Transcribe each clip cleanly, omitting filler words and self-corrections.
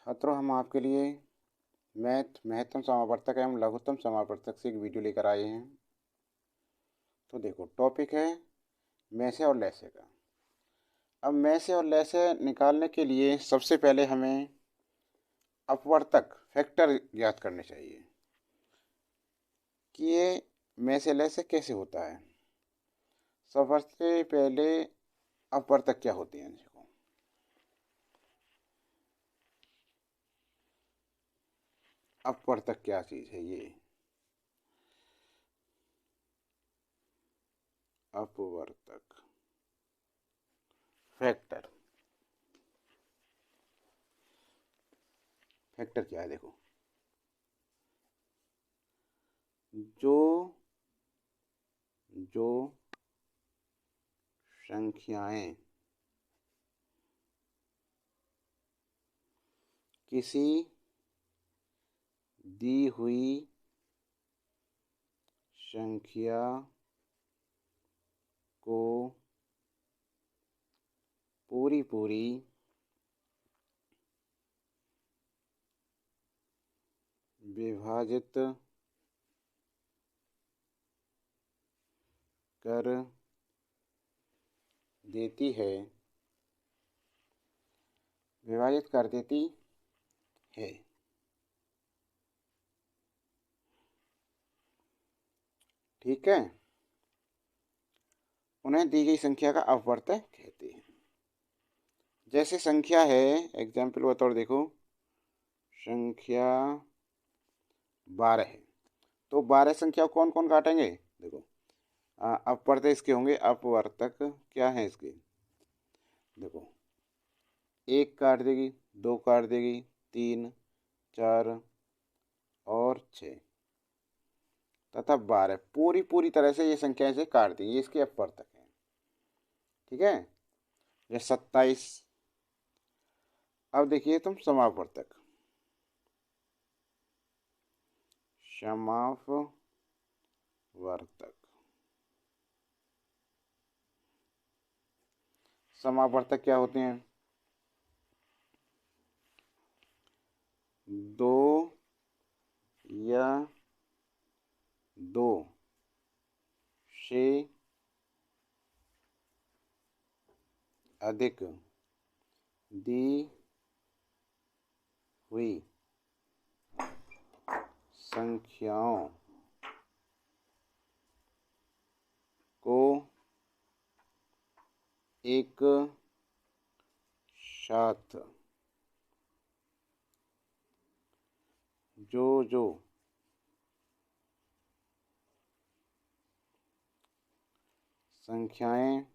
छात्रों, हम आपके लिए मैथ महत्तम समावर्तक एवं लघुत्तम समावर्तक से एक वीडियो लेकर आए हैं। तो देखो, टॉपिक है मैसे और लैसे का। अब मैसे और लैसे निकालने के लिए सबसे पहले हमें अपवर्तक फैक्टर ज्ञात करने चाहिए कि ये मैसे लैसे कैसे होता है। सबसे पहले अपवर्तक क्या होते हैं, देखो। अपवर्तक क्या चीज़ है? ये अपवर्तक फैक्टर। फैक्टर क्या है? देखो, जो जो संख्याएं किसी दी हुई संख्या को पूरी पूरी विभाजित कर देती है, विभाजित कर देती है। ठीक है, उन्हें दी गई संख्या का अपवर्तक कहते हैं। जैसे संख्या है, एग्जाम्पल बतौर देखो, संख्या 12 है, तो 12 संख्या कौन कौन काटेंगे? देखो, अपवर्तक इसके होंगे। अपवर्तक क्या है इसके? देखो, 1 काट देगी, 2 काट देगी, 3, 4 और 6 तथा 12 पूरी पूरी तरह से ये संख्याएं से काट दी, ये इसके अपवर्तक हैं। ठीक है, ये 27। अब देखिए तुम समापवर्तक। समापवर्तक समापवर्तक क्या होते हैं? 2 या 2 से अधिक दी हुई संख्याओं को एक साथ जो जो संख्याएं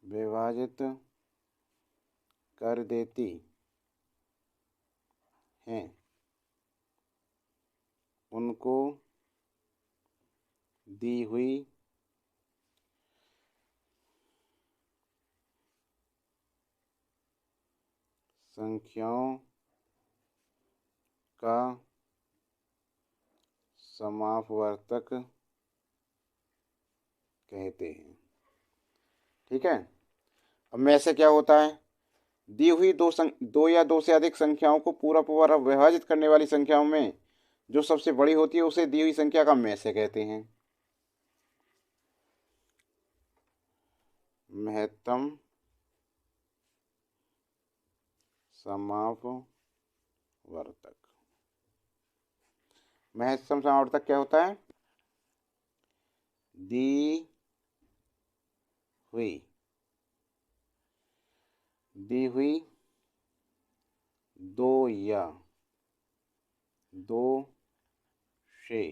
विभाजित कर देती हैं, उनको दी हुई संख्याओं का समापवर्तक कहते हैं। ठीक है, अब में से क्या होता है? दी हुई दो या दो से अधिक संख्याओं को पूरा पूरा विभाजित करने वाली संख्याओं में जो सबसे बड़ी होती है उसे दी हुई संख्या का में से कहते हैं। महत्तम समापवर्तक। महत्तम समापवर्तक क्या होता है? दी हुई दी हुई दो या दो से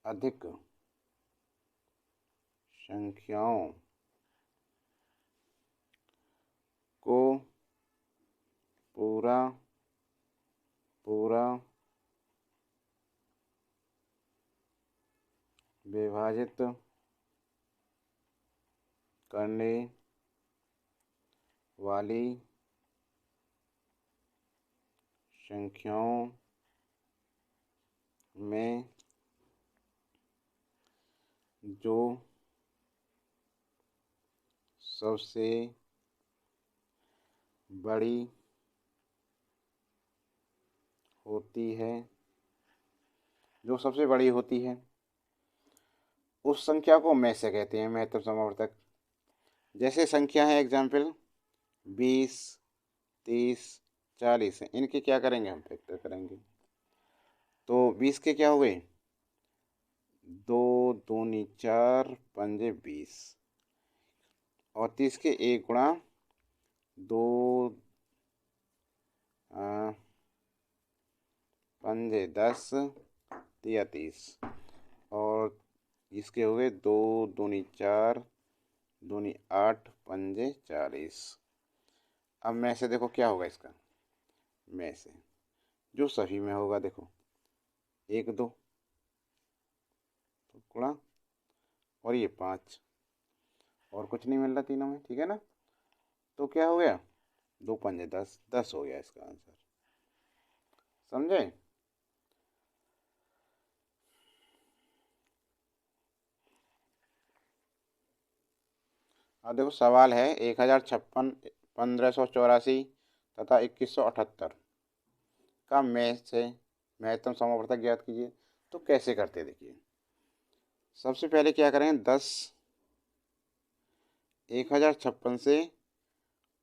अधिक संख्याओं को पूरा पूरा विभाजित करने वाली संख्याओं में जो सबसे बड़ी होती है, जो सबसे बड़ी होती है उस संख्या को में से कहते हैं, महत्तम समावर्तक। जैसे संख्या है एग्जाम्पल 20, 30, 40 है, इनके क्या करेंगे हम फैक्टर करेंगे। तो 20 के क्या हुए, 2 दूनी 4 पंजे 20, और 30 के 1 गुणा 2 पंजे 10 या 30, और इसके हुए 2 दूनी 4 दूनी 8 पंजे 40। अब में से देखो क्या होगा इसका, में से जो सभी में होगा, देखो 1 2 तो गुणा, और ये 5, और कुछ नहीं मिल रहा तीनों में, ठीक है ना। तो क्या हो गया, 2 पंजे 10, 10 हो गया इसका आंसर। समझे। अब देखो सवाल है 1056, 1584 तथा 2178 का में से महत्तम समावर्तक ज्ञात कीजिए। तो कैसे करते देखिए, सबसे पहले क्या करें, 10 1056 से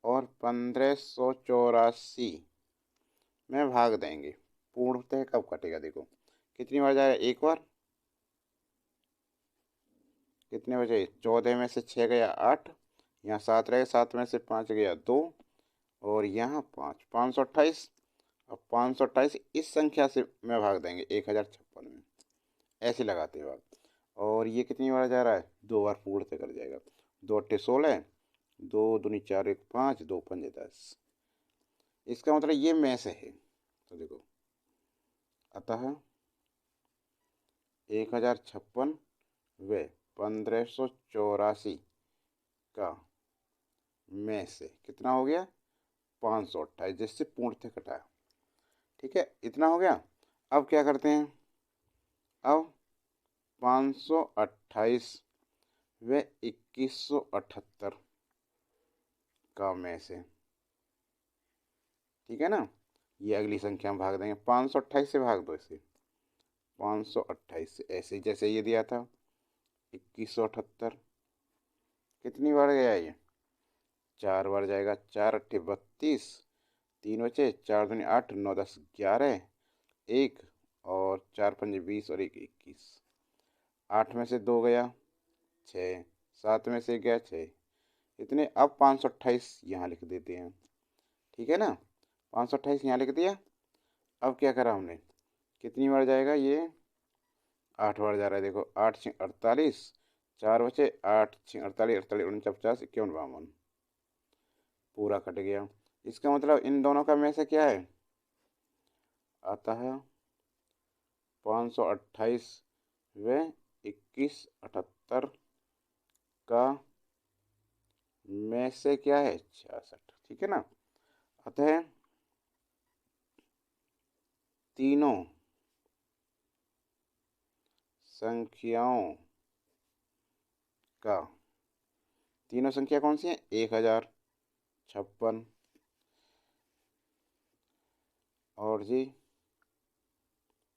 और 1584 में भाग देंगे। पूर्णतः कब कटेगा, देखो कितनी बार जाएगा, एक बार, कितने बचे, 14 में से 6 गया 8, यहाँ 7 रहे, 7 में से 5 गया 2, और यहाँ 5, 528। अब 528 इस संख्या से में भाग देंगे 1056 में, ऐसे लगाते हैं भाग। और ये कितनी बार जा रहा है, 2 बार पूर्णतः कर जाएगा। 2 अट्ठे 16, 2 दूनी 4 1 5, 2 पंजे 10। इसका मतलब ये में से है। तो देखो, अतः 1056 व 1584 का में से कितना हो गया, 528, जिससे पूर्णतः कटा। ठीक है, इतना हो गया। अब क्या करते हैं, अब 528 व 2178 का में से, ठीक है ना, ये अगली संख्या में भाग देंगे। 528 से भाग दो इसे, 528 से, ऐसे जैसे ये दिया था 2178, कितनी बार गया ये, 4 बार जाएगा। 4 अट्ठे 32, 3 बचे, 4 दूनी 8, 9 10 11, 1, और 4 पंजे 20, और 1 21। 8 में से 2 गया 6, 7 में से गया 6, इतने। अब 528 यहाँ लिख देते हैं, ठीक है ना। 528 यहाँ लिख दिया। अब क्या करा हमने, कितनी बार जाएगा ये, 8 बार जा रहा है। देखो 8 6 48, 4 बचे, 8 6 48, 48 49 50 51 52, पूरा कट गया। इसका मतलब इन दोनों का में से क्या है, अतः 528 व 2178 का में से क्या है, 66, ठीक है ना। अतः तीनों संख्याओं का, तीनों संख्या कौन सी है, 1056 और जी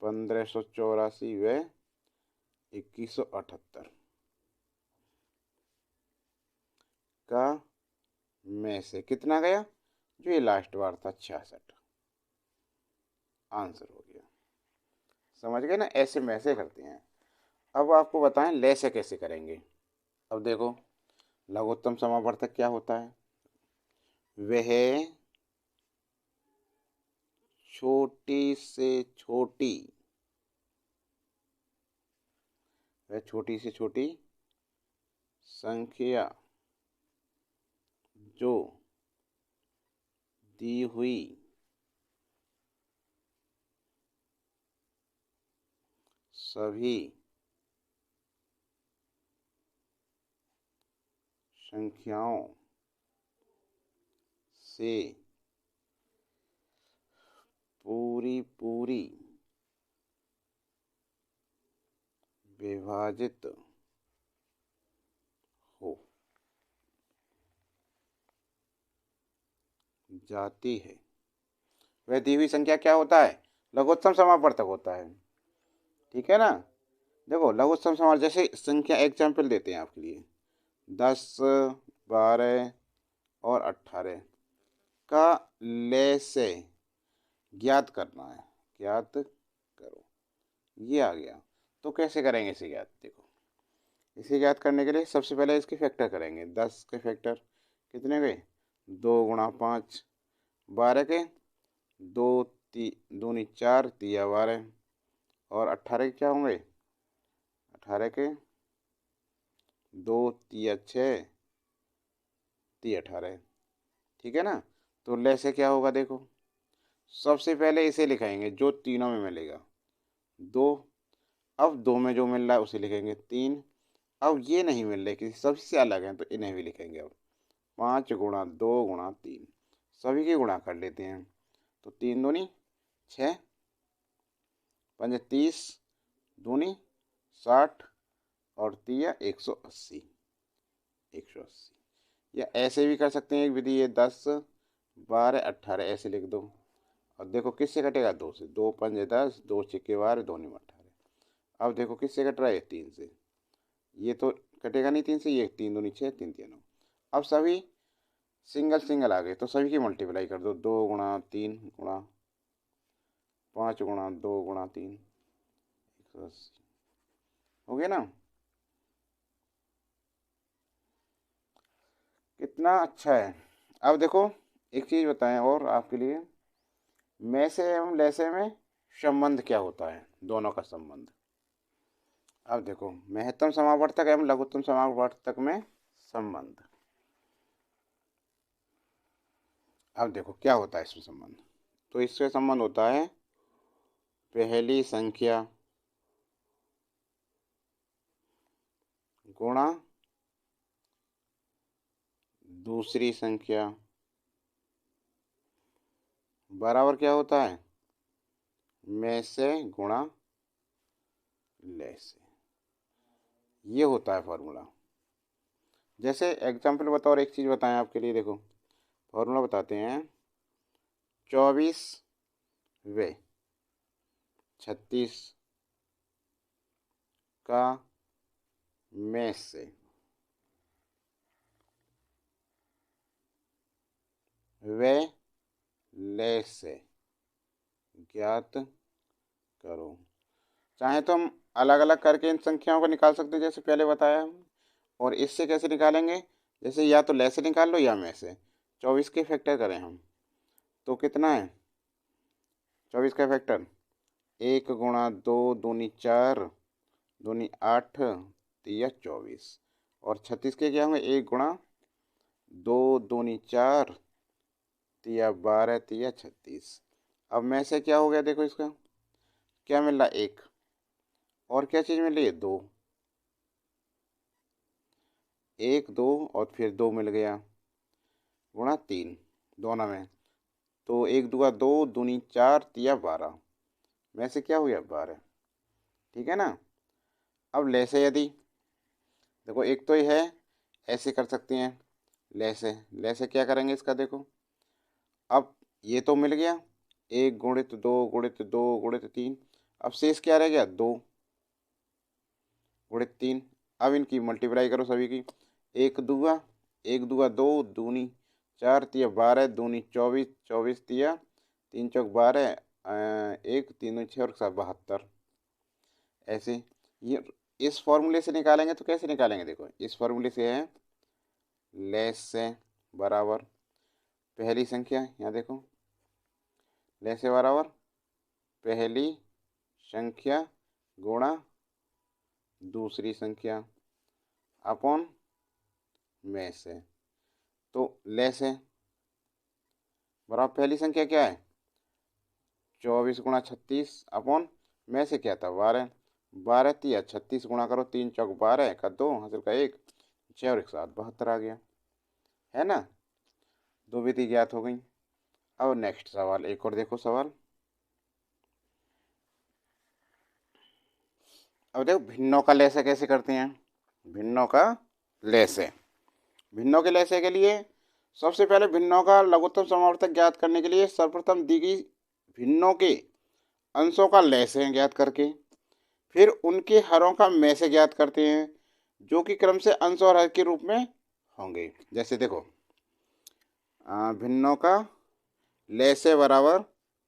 1584 व 2178 का में से कितना गया, जो ये लास्ट बार था 66, आंसर हो गया। समझ गए ना, ऐसे में से करते हैं। अब आपको बताएं ले से कैसे करेंगे। अब देखो, लघुत्तम समावर्तक क्या होता है, वह छोटी से छोटी, वह छोटी से छोटी संख्या जो दी हुई सभी संख्याओं से पूरी पूरी विभाजित हो। जाती है वह दी हुई संख्या क्या होता है, लघुत्तम समापवर्तक होता है। ठीक है ना। देखो लघुत्तम समापवर्तक जैसे संख्या एग्जाम्पल देते हैं आपके लिए 10, 12 और 18 का लैसे ज्ञात करना है, ज्ञात करो, ये आ गया। तो कैसे करेंगे इसे ज्ञात, देखो इसे ज्ञात करने के लिए सबसे पहले इसके फैक्टर करेंगे। 10 के फैक्टर कितने गए, 2 गुणा 5, 12 के 2 दूनी 4 तिया 12, और 18 के क्या होंगे, 18 के 2 तिया 6 तिया 18। ठीक है ना। तो ले से क्या होगा, देखो सबसे पहले इसे लिखाएंगे जो तीनों में मिलेगा 2, अब 2 में जो मिल रहा है उसे लिखेंगे 3, अब ये नहीं मिल रहे किसी सबसे अलग हैं तो इन्हें भी लिखेंगे। अब 5 गुणा 2 गुणा 3 सभी की गुणा कर लेते हैं। तो 3 दूनी 6, 5 30, दूनी 60 और तिया 180, 180। या ऐसे भी कर सकते हैं एक विधि, ये 10 12 18 ऐसे लिख दो। और देखो किससे कटेगा, 2 से, 2 5 10, 2 6 12, 2 9 18। अब देखो किससे कट रहा है, 3 से, ये तो कटेगा नहीं 3 से, ये 3 दूनी 6 3 तिया 9। अब सभी सिंगल सिंगल आ गए तो सभी की मल्टीप्लाई कर दो, 2 गुणा 3 गुणा 5 गुणा 2 गुणा 3, 180 हो गया ना। कितना अच्छा है। अब देखो एक चीज़ बताएं और आपके लिए, में से एवं लैसे में संबंध क्या होता है, दोनों का संबंध। अब देखो महत्तम समापवर्तक एवं लघुत्तम समापवर्तक में संबंध। अब देखो क्या होता है इसमें संबंध, तो इससे संबंध होता है पहली संख्या गुणा दूसरी संख्या बराबर क्या होता है, में से गुणा ले से। ये होता है फॉर्मूला। जैसे एग्जाम्पल बताओ और एक चीज़ बताएं आपके लिए, देखो फॉर्मूला बताते हैं। 24 वे 36 का में से वे ले से ज्ञात करो। चाहे तो हम अलग अलग करके इन संख्याओं को निकाल सकते हैं जैसे पहले बताया हम। और इससे कैसे निकालेंगे, जैसे या तो ले से निकाल लो या में से। 24 के फैक्टर करें हम तो कितना है, 24 का फैक्टर 1 गुणा 2 दूनी 4 दूनी 8 तिया 24, और 36 के क्या होंगे, 1 गुणा 2 दूनी 4 तिया 12 तिया 36। अब में से क्या हो गया, देखो इसका क्या मिल रहा, 1, और क्या चीज़ मिल रही है, 2, 1 2 और फिर 2 मिल गया, गुणा 3 दोनों में, तो 1 दूगा 2 दूनी 4 तिया 12, में से क्या हो गया 12। ठीक है ना। अब ले से यदि देखो एक तो ये है, ऐसे कर सकते हैं, ले से क्या करेंगे इसका, देखो अब ये तो मिल गया, 1 गुणित 2 गुणित 2 गुणित 3, अब शेष क्या रह गया, 2 गुणित 3। अब इनकी मल्टीप्लाई करो सभी की, 1 दूगा 2 दूनी 4 तिया 12 दूनी 24 24 तिया 3 चौक 12, 1 3 दूनी 6 और 7 72। ऐसे ये इस फॉर्मूले से निकालेंगे तो कैसे निकालेंगे, देखो इस फॉर्मूले से है लेस से बराबर पहली संख्या, यहाँ देखो लेस से बराबर पहली संख्या गुणा दूसरी संख्या अपॉन में से। तो लेस है बराबर पहली संख्या क्या है, 24 गुणा 36 अपॉन में से क्या था, 12, 12 तिया 36 गुणा करो, 3 चौक 12 का 2 हासिल का 1, 6 और 1 7 72 आ गया, है ना। दो विधि ज्ञात हो गई। अब नेक्स्ट सवाल, एक और देखो सवाल। अब देखो भिन्नों का लेसे कैसे करते हैं, भिन्नों का लेसे। भिन्नों के लेसे के लिए सबसे पहले भिन्नों का लघुत्तम समावर्तक ज्ञात करने के लिए सर्वप्रथम दी गई भिन्नों के अंशों का लय से ज्ञात करके फिर उनके हरों का में से ज्ञात करते हैं, जो कि क्रम से अंश और हर के रूप में होंगे। जैसे देखो भिन्नों का लय से बराबर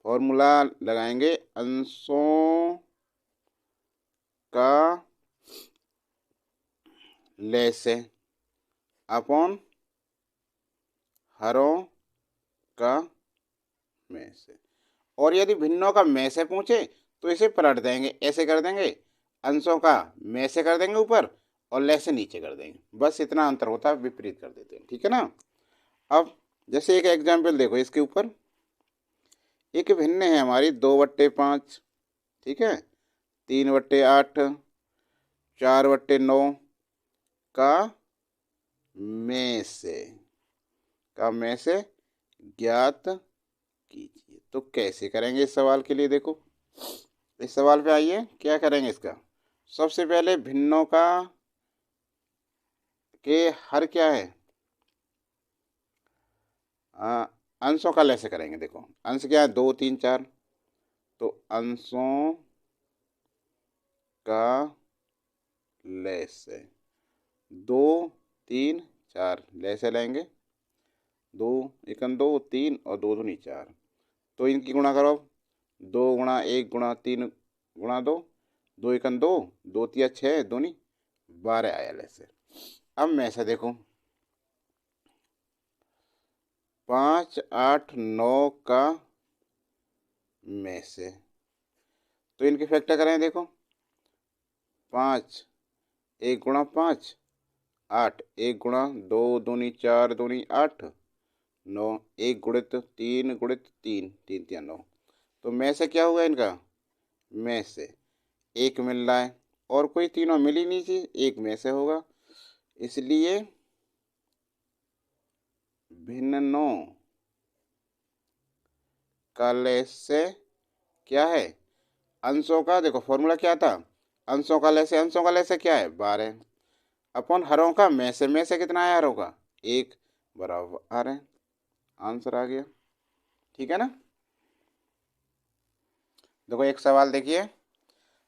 फॉर्मूला लगाएंगे अंशों का लय से अपॉन हरों का में से। और यदि भिन्नों का में से पूछे तो इसे पलट देंगे, ऐसे कर देंगे अंशों का में से कर देंगे ऊपर और लय से नीचे कर देंगे, बस इतना अंतर होता है, विपरीत कर देते हैं। ठीक है ना। अब जैसे एक एग्जाम्पल देखो इसके ऊपर, एक भिन्न है हमारी 2/5, ठीक है, 3/8, 4/9 का में से ज्ञात कीजिए। तो कैसे करेंगे इस सवाल के लिए, देखो इस सवाल पे आइए क्या करेंगे इसका। सबसे पहले भिन्नों का के हर क्या है, अंशों का लय से करेंगे। देखो अंश क्या है 2 3 4, तो अंशों का लय से 2 3 4 लय से लेंगे, 2 एकम 2 3 और 2 दूनी 4, तो इनकी गुणा करो 2 गुणा 1 गुणा 3 गुणा 2, 2 एकम 2 2 3 6 दूनी 12 आया लय से। अब में से देखो 5 8 9 का में से, तो इनके फैक्टर करें। देखो 5 1 गुणा 5 8, 1 गुणा 2 दूनी 4 दूनी 8 9, 1 गुणित 3 गुणित 3 3 3 9, तो में से क्या हुआ इनका, में से 1 मिल रहा है और कोई तीनों मिल ही नहीं चाहिए, 1 में से होगा, इसलिए भिन्नों का लय से क्या है, अंशों का, देखो फॉर्मूला क्या था, अंशों का लय से क्या है 12 अपन हरों का में से कितना है, हरों का 1 बराबर है, आंसर आ गया। ठीक है ना। देखो एक सवाल देखिए,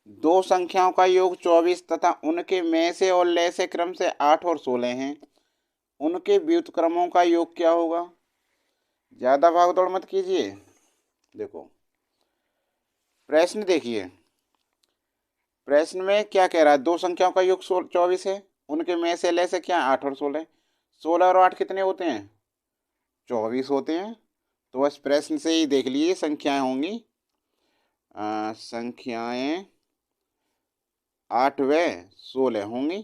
दो संख्याओं का योग 24 तथा उनके में से और लय से क्रम से 8 और 16 हैं, उनके व्युत्क्रमों का योग क्या होगा। ज्यादा भागदौड़ मत कीजिए। देखो प्रश्न देखिए, प्रश्न में क्या कह रहा है, दो संख्याओं का योग 24 है, उनके में से लय से क्या 8 और 16, 16 और 8 कितने होते हैं 24 होते हैं। तो बस प्रश्न से ही देख लीजिए संख्याएं होंगी, संख्याएं 8 व 16 होंगी।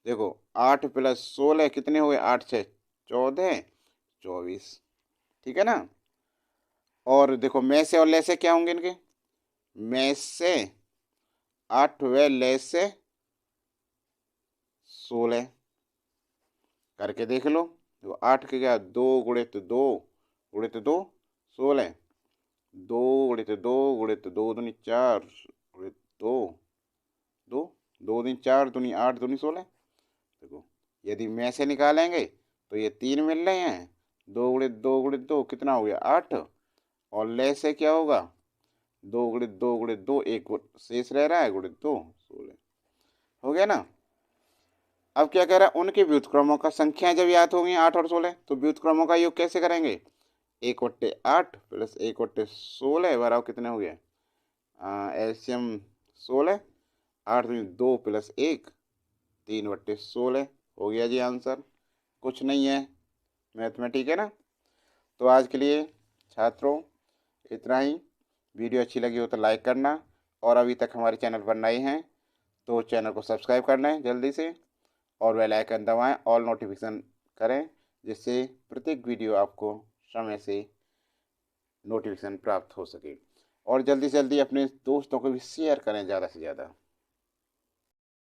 देखो 8 + 16 कितने हुए, 8 6 14 24। ठीक है ना। और देखो में से और लय से क्या होंगे इनके, में से 8 व लय से 16 करके देख लो। देखो 8 के क्या 2 गुणित 2 गुणित 2 16, 2 गुणित 2 गुणित 2 दूनी 4 गुणित 2 2 2 दूनी 4 दूनी 8 दूनी 16। देखो यदि में से निकालेंगे तो ये 3 मिल रहे हैं, 2 गुणित 2 गुणित 2 कितना हो गया 8, और लय से क्या होगा 2 गुणित 2 गुणित 2 एक शेष रह रहा है गुणित 2 16 हो गया ना। अब क्या कह रहा है, उनके व्युत्क्रमों का संख्या जब याद होंगी 8 और 16, तो व्युत्क्रमों का योग कैसे करेंगे, 1/8 + 1/16 बराबर कितने हो गए, एलसीएम 16, 8 2 + 1 3/16 हो गया जी आंसर। कुछ नहीं है मैथ में। ठीक है ना। तो आज के लिए छात्रों इतना ही। वीडियो अच्छी लगी हो तो लाइक करना, और अभी तक हमारे चैनल पर नए हैं तो चैनल को सब्सक्राइब कर लें जल्दी से, और बेल आइकन दबाएं, ऑल नोटिफिकेशन करें, जिससे प्रत्येक वीडियो आपको समय से नोटिफिकेशन प्राप्त हो सके। और जल्दी से जल्दी अपने दोस्तों को भी शेयर करें ज़्यादा से ज़्यादा।